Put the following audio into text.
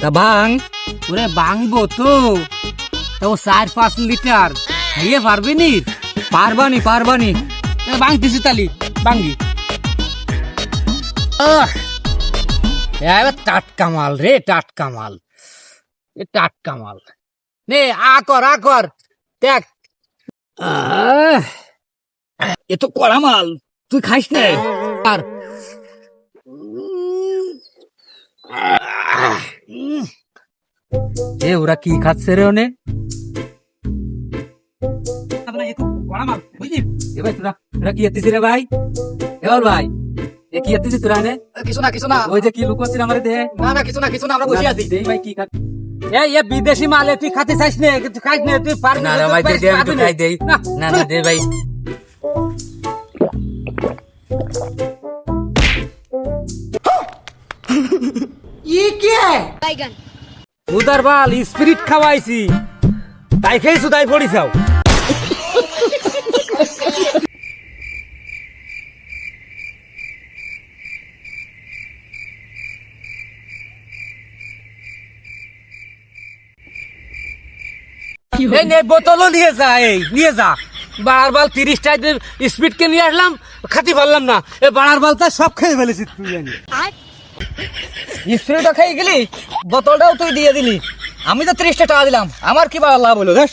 তা ভাঙ ওরে ভাঙবো তো 4-5 লিটার খাইয়ে পারবি নি? পারবানি ভাঙতেছি তালি ভাঙ্গি। টাটকা মাল রে, টাটকা মাল, টাটকা মাল। নে আ কর দেখ, এ তো কড়া মাল, তুই খাইস নে। আর এ ওরা কি খাচ্ছে রে? ওনে কড়া মাল বুঝলি? এ ভাই তোরা কি এতিস রে ভাই? এবার ভাই এ কি এতিস তোরা? নে কিছু না ওই যে কি লুকোচ্ছিস আমার দেহে। না কিছু না আমরা বসে আছি। দেই ভাই কি খা এ বিদেশি মাল, তুই খাতে চাইস নে? তুই খাইস নে, তুই পারবি না। না ভাই দে, আমি একটু খাই দেই। না দে ভাই। ये क्या है? बैगन उधर बाल स्पिरिट खावाইছি তাই খেয়েছো তাই পড়িছাও। এই নে বোতলও নিয়ে যা বাড়ার বাল 30 টাকা স্পিড কে নিয়ে আসলাম, খাতি পারলাম না। এই বাড়ার বালটা সব খেয়ে ফেলেছিস তুই। জানি স্প্রেটা খাই গেলি, বোতলটাও তুই দিয়ে দিলি। আমি তো 30 টাকা দিলাম, আমার কি লাভ হলো? দেখ